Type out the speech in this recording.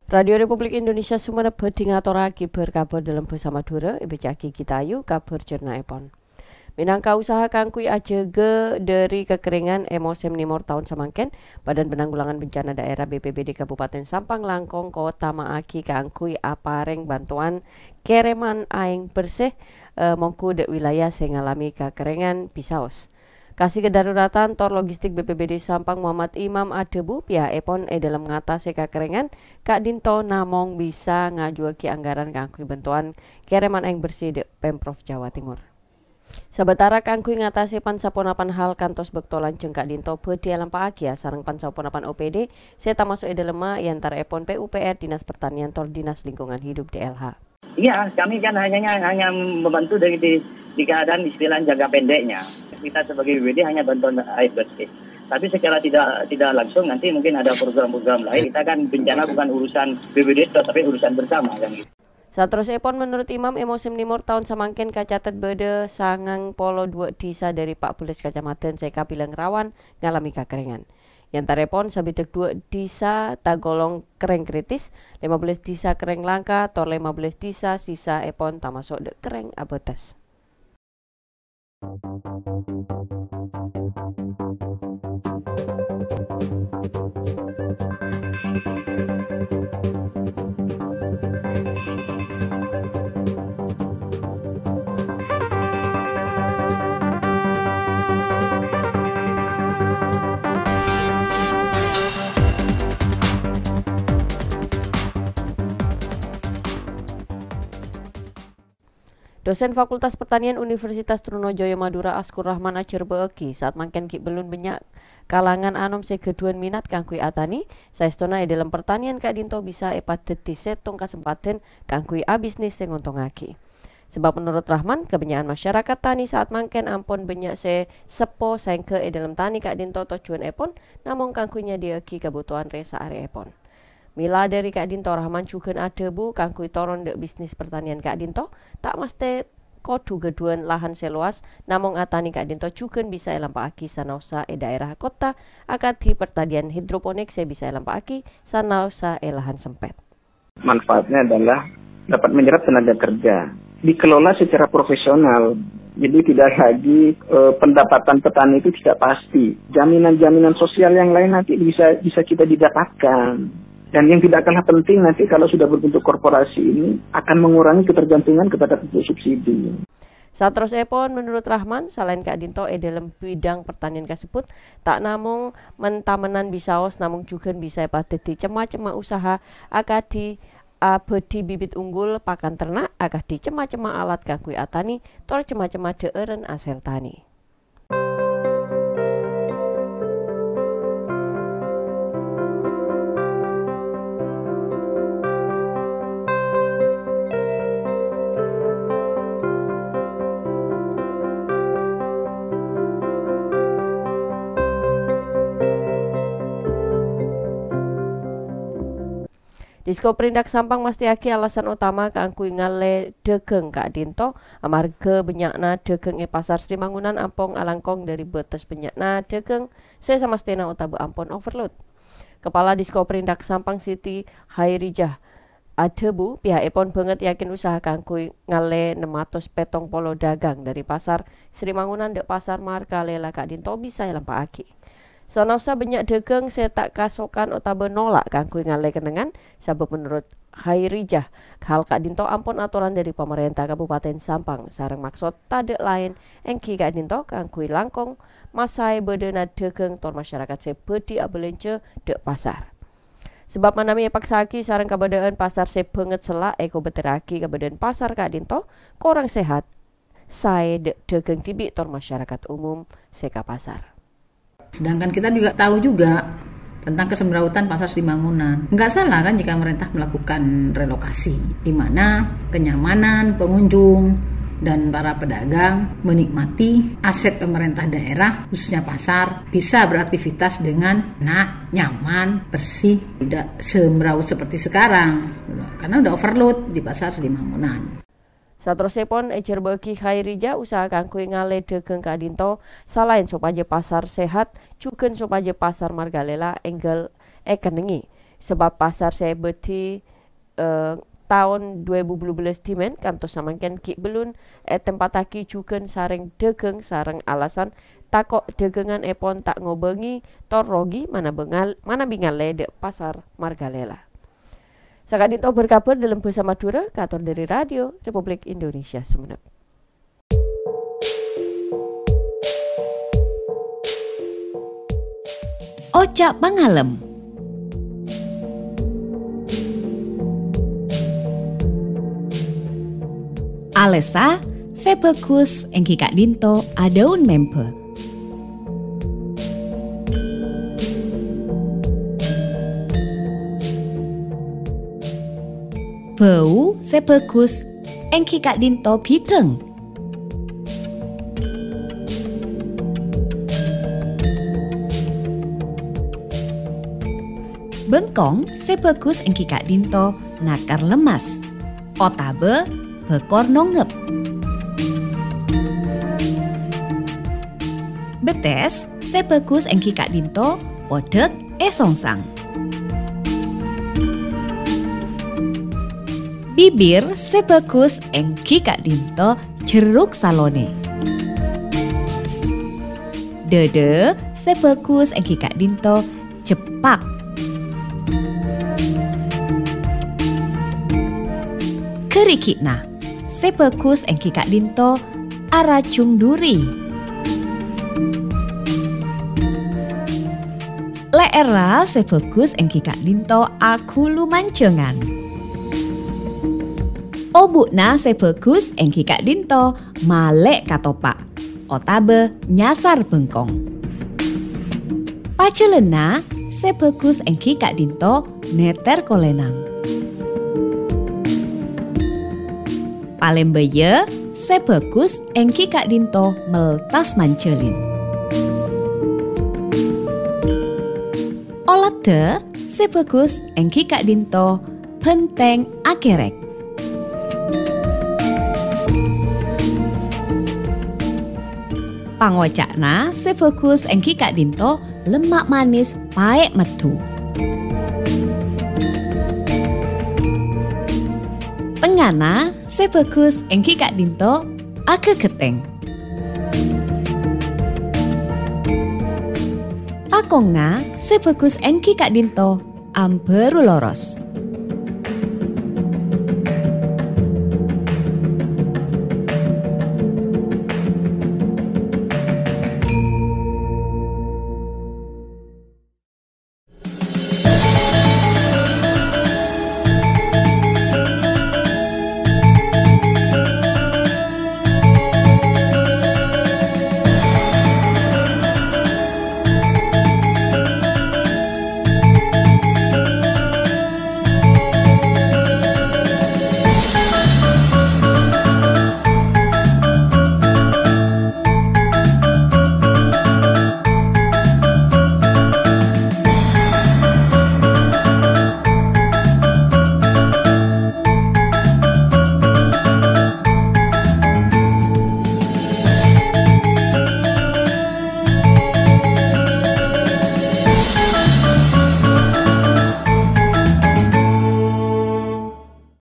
Radio Republik Indonesia Sumenep badhe ngaturake berkabar dalam Bersama Madura Ebecaki Kitayu kabar Cerna Epon. Minangka usaha kangkui ajege dari kekeringan musim nimor tahun samangken, Badan Penanggulangan Bencana Daerah BPBD Kabupaten Sampang Langkong Kota maaki kangkui apareng bantuan kereman aing bersih mongku dek wilayah sing ngalami kekeringan pisaos. Kasih kedaruratan Tor Logistik BPBD Sampang Muhammad Imam Adebu pihak Epon dalam ngatasi kekeringan Kak Dinto namong bisa ngajuaki anggaran kangkui bantuan kereman aing bersih de Pemprov Jawa Timur. Sementara kangkui ngatasi pansaponapan hal kantos bektolan jeung Kak Dinto beudi lampaaki sareng pansaponapan OPD serta masuk lemah antara Epon PUPR Dinas Pertanian Tor Dinas Lingkungan Hidup DLH. Iya, kami kan hanya membantu dari di keadaan istilah jaga pendeknya. Kita sebagai BPBD hanya bantuan air bersih. Tapi secara tidak langsung nanti mungkin ada program-program lain. Kita kan bencana bukan urusan BPBD tapi urusan bersama kan gitu. Satrus Epon menurut Imam musim nimor tahun samangken kacatet bede sangang polo 2 desa dari 14 kecamatan seka bilang rawan ngalami kekeringan. Yantara Epon sabidek 2 desa tagolong kering kritis, 15 desa kering langka, tor 15 desa sisa Epon tamasuk dek kering abotes. Dosen Fakultas Pertanian Universitas Trunojoyo Madura Askur Rahman acer beeki saat mangken ki belum banyak kalangan anom segeduan minat kangkui atani saestona dalam pertanian Kak Dinto bisa deti setong kesempatan kangkui abisnis sing ngontongake. Sebab menurut Rahman kebanyakan masyarakat tani saat mangken ampon banyak sepo sengke dalam tani Kak Dinto tujuan Epon namung kangkuinya dieki kebutuhan resa are Epon. Mila dari Kak Dinto Rahman juga Adebu kangkui toron dek bisnis pertanian Kak Dinto tak mesti kodu geduan lahan seluas namung atani Kak Dinto juga bisa lampaaki sanausa daerah kota akad di pertanian hidroponik saya bisa lampaaki sanausa lahan sempit. Manfaatnya adalah dapat menyerap tenaga kerja, dikelola secara profesional. Jadi tidak lagi pendapatan petani itu tidak pasti. Jaminan-jaminan sosial yang lain nanti bisa kita didapatkan. Dan yang tidak kalah penting nanti kalau sudah berbentuk korporasi ini akan mengurangi ketergantungan kepada bentuk subsidi. Satros Epon menurut Rahman selain Kak Dinto dalam bidang pertanian tersebut tak namung mentamenan bisaos namung juga bisa padeti cema-cema usaha akadi abedi bibit unggul pakan ternak akadi cema-cema alat kangkui atani tor cema-cema deeren asel tani. Disko Perindak Sampang mastiaki alasan utama kangkui ngale degeng Kak Dinto amarga benyakna degeng pasar Sri Mangunan ampong alangkong dari betes benyakna degeng saya sama stena utabu ampon overload. Kepala Disko Perindak Sampang Siti Hairijah Adebu pihak Epon banget yakin usaha kangkui ngale 600 petong polo dagang dari pasar Sri Mangunan dek pasar Markalela Kak Dinto bisa lampaaki. Sanausa banyak degeng saya tak kasokan otabe nolak kangkui ngale kenengan sebab menurut Khairijah hal Kak Dinto ampun aturan dari pemerintah Kabupaten Sampang sareng maksud tadek lain engki Kak Dinto kangkui langkong masai bedena degeng tor masyarakat sebedi abelence dek pasar. Sebab manami paksaki sareng kabadaan pasar sebenget selak eko beteraki kabadaan pasar Kak Dinto korang sehat saya degeng tibi tor masyarakat umum seka pasar. Sedangkan kita juga tahu juga tentang kesemrautan pasar Sri Mangunan. Enggak salah kan jika pemerintah melakukan relokasi, di mana kenyamanan pengunjung dan para pedagang menikmati aset pemerintah daerah, khususnya pasar, bisa beraktivitas dengan enak, nyaman, bersih, tidak semraut seperti sekarang. Karena udah overload di pasar Sri Mangunan. Satros Epon ejer bagi Khairijah usaha kangkui ngale degeng Kak Dinto selain sopaje pasar sehat juga sopaje pasar Margalela enggel kenengi. sebab pasar saya beti tahun 2012 timen kantos samangken ki belun tempat taki cuken sareng degeng sareng alasan takok degengan epon tak ngobengi tor rogi mana bingal de pasar Margalela. Sakadito berkabar dalam Bahasa Madura kator dari Radio Republik Indonesia Sumenep. Oca Pangalem. Alesa, saya bagus engki Kak Dinto adaun member. Bau, saya bagus engki Kak Dinto biteng. Bengkong, saya bagus engki Kak Dinto nakar lemas. Otabe, bekor nongep. Betes, saya bagus engki Kak Dinto podek songsang. Bibir, saya bagus engki Kak Dinto jeruk salone. Dede, saya bagus engki Kak Dinto cepak. Kerikina, saya bagus engki Kak Dinto aracung duri. Leera, saya bagus engki Kak Dinto akulu mancengan. Obukna, saya bagus engki Kak Dinto malek katopak. Otabe nyasar bengkong. Pacelena, saya bagus engki Kak Dinto neter kolenang. Palembeye, saya bagus engki Kak Dinto meltas mancelin. Olate, saya bagus engki Kak Dinto penteng akerek. Pangocakna, saya bagus engki Kak Dinto lemak manis paek metu. Tengana, saya bagus engki Kak Dinto ake keteng. Pakonga, saya bagus engki Kak Dinto amberu loros.